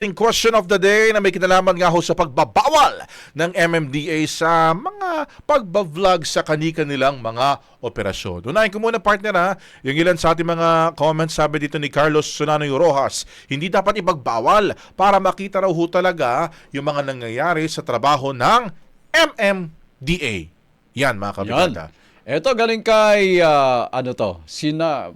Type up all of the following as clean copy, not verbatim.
Question of the day na may kinalaman nga ho sa pagbabawal ng MMDA sa mga pagbavlog sa kani-kanilang mga operasyon. Unahin ko muna partner ha, yung ilan sa ating mga comments, sabi dito ni Carlos Sunanoy Rojas, hindi dapat ipagbawal para makita raw ho talaga yung mga nangyayari sa trabaho ng MMDA. Yan mga kabigata. Eto galing kay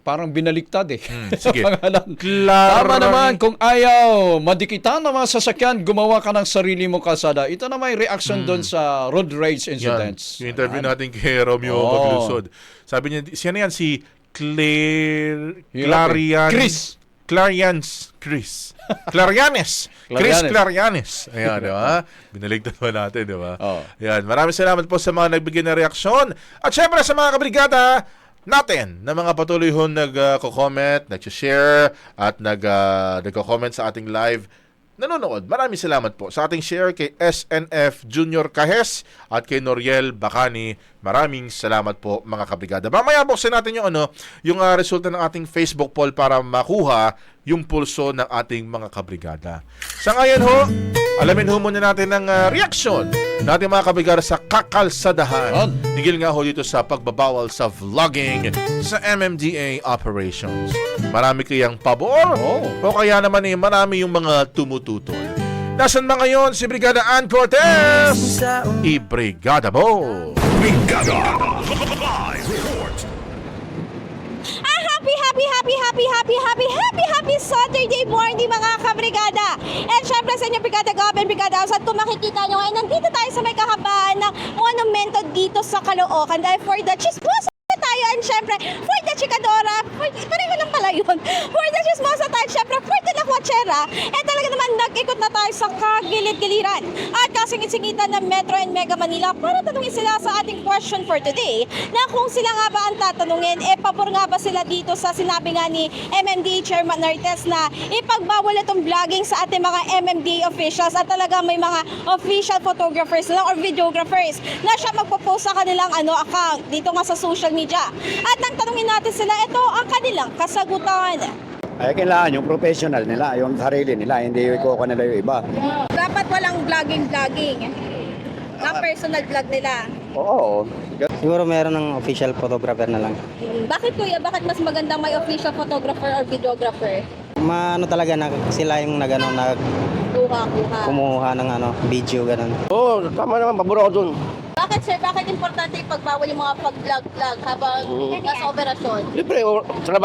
parang binaliktad eh. Sige. Tama naman, kung ayaw madikitan ng mga sasakyan, gumawa ka ng sarili mong kalsada. Ito na may reaction doon sa road rage incidents. Yung interview natin kay Romeo Maglusod. Sabi niya, siya na yan si Clarianes. Ayan, di ba? Binaligtad pa natin, di ba? Ayan, maraming salamat po sa mga nagbigay ng reaksyon. At syempre sa mga kabrigada natin na mga patuloy ho nag-comment, nag-share, at nag-comment sa ating live nanonood. Maraming salamat po sa ating share kay SNF Junior Cajes at kay Noriel Bacani. Maraming salamat po mga kabrigada. Mamaya buksan natin yung resulta ng ating Facebook poll para makuha yung pulso ng ating mga kabrigada. Sa ngayon ho, alamin ho muna natin ang reaksyon natin mga kabrigada sa kakalsadahan. Nigil nga ho dito sa pagbabawal sa vlogging sa MMDA operations. Marami kayang pabor o kaya naman marami yung mga tumututol. Nasaan ba ngayon si Brigada Ann Cortez? I-brigada mo! Brigada! Live report! Happy Saturday morning mga kabrigada. And syempre sa inyo Brigada Gab and Brigada House, at kung makikita nyo ngayon, nandito tayo sa may kahabaan ng monumento dito sa Caloocan dahil for the chismosa tayo, and syempre for the chikadora, pareho lang pala yun, for the chismosa tayo, syempre for the lakwachera, and talaga naman nag-ikot na tayo sa kagilid-giliran at kasingit-singitan ng Metro and Mega Manila para tanungin sila sa ating question for today na kung sila nga ba ang tatanungin, pabor nga ba sila dito sa sinabi nga ni MMDA Chairman Nartes na ipagbawal itong vlogging sa ating mga MMDA officials, at talaga may mga official photographers na or videographers na siya magpo-post sa kanilang account dito nga sa social media. At nang tanungin natin sila, ito ang kanilang kasagutan. Ay, kailangan yung professional nila, yung sarili nila, hindi ko nila yung iba. Dapat walang vlogging na personal vlog nila. Oo. Siguro meron ng official photographer na lang. Bakit kuya? Bakit mas magandang may official photographer or videographer? Talaga na sila yung Kuha. kumuha ng video ganun. Oo, tama naman, pabor ako dun. Bakit sir? Bakit importante ipagbawal yung mga pag-vlog habang nasa operasyon? Siyempre,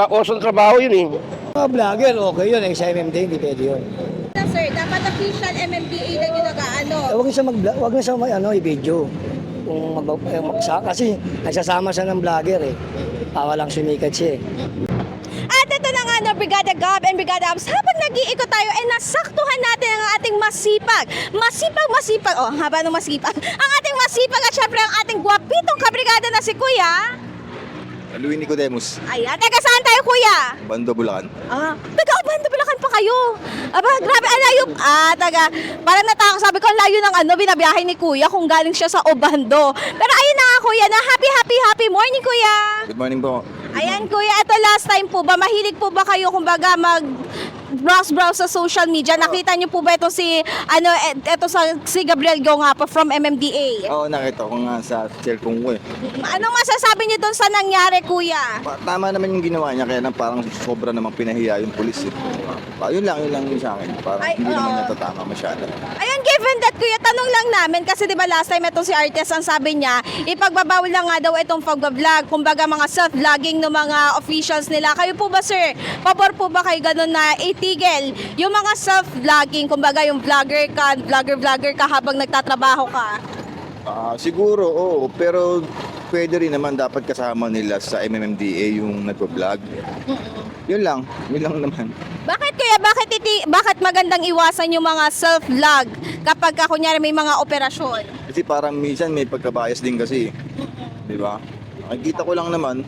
osong trabaho yun eh. Mga vlogger, okay yun. Sa MMDA, hindi pwede yun. Sir, dapat official MMDA lang yung Huwag na siya i-video. Kasi nagsasama siya ng vlogger eh. Walang sumikat siya eh. At ito na nga Brigada Gab and Brigada Abs, habang nag-iikot tayo ay nasaktuhan natin ang ating masipag, ang haba ng masipag, ang ating masipag at syempre ang ating gwapitong kabrigada na si Kuya Luis Nicodemus, ayan, taga saan tayo Kuya? Bando, Bulacan. Taga Bando, Bulacan pa kayo. Grabe, alayo. Parang natakot, sabi ko, ang layo ng binabiyahe ni Kuya kung galing siya sa Obando. Pero ayun na nga Kuya, na happy morning Kuya. Good morning po. Ayan Kuya, ito last time po ba, mahilig po ba kayo kumbaga browse sa social media? Nakita niyo po ba ito si Gabriel Go nga po from MMDA? Oo, nakita ko nga sa cellphone ko eh. Anong masasabi niyo doon sa nangyari Kuya? Tama naman yung ginawa niya, kaya lang parang sobra namang pinahiya yung pulis eh. Yun lang yung sa akin. Parang hindi naman natatama masyado. Ayun, given that Kuya, tanong lang namin kasi 'di ba last time itong si Artes ang sabi niya, ipagbabawal lang nga daw itong pag-vlog, kumbaga mga self-vlogging ng mga officials nila. Kayo po ba sir, pabor po ba kayo ganun na itigil yung mga self-vlogging, kumbaga yung vlogger ka habang nagtatrabaho ka? Siguro, oo. Pero pwede rin naman dapat kasama nila sa MMDA yung nagpo-vlog. Yun lang naman. Bakit Kuya, bakit magandang iwasan yung mga self-vlog kapag kunyari may mga operasyon? Kasi parang minsan may pagkabayas din kasi. Di ba? Nakikita ko lang naman.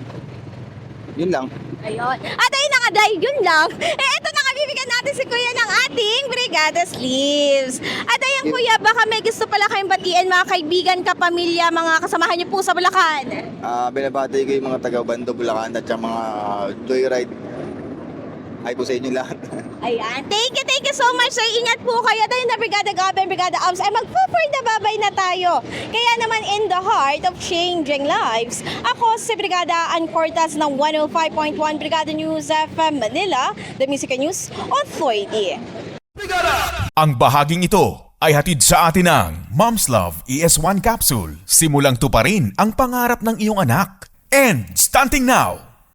Yun lang. Ayun. At ayun na nga dahil yun lang. Ito na nga, bibigyan natin si Kuya ng ating Brigada Sleeves. At ayun Kuya, baka may gusto pala kayong batiin mga kaibigan, kapamilya, mga kasamahan niyo po sa Bulacan. Binabati ko yung mga taga Bando, Bulacan at yung mga joyride Hi po sa inyo lahat. Ayan. Thank you so much, sir. Ingat po kayo. Tayo na Brigada Gab and Brigada Abs ay magpo-for the babay na tayo. Kaya naman in the heart of changing lives, ako si Brigada Ann Cortas ng 105.1 Brigada News FM Manila, The Music News Authority. Ang bahaging ito ay hatid sa atin ng Mom's Love ES1 Capsule. Simulang tuparin ang pangarap ng iyong anak. And stunting now!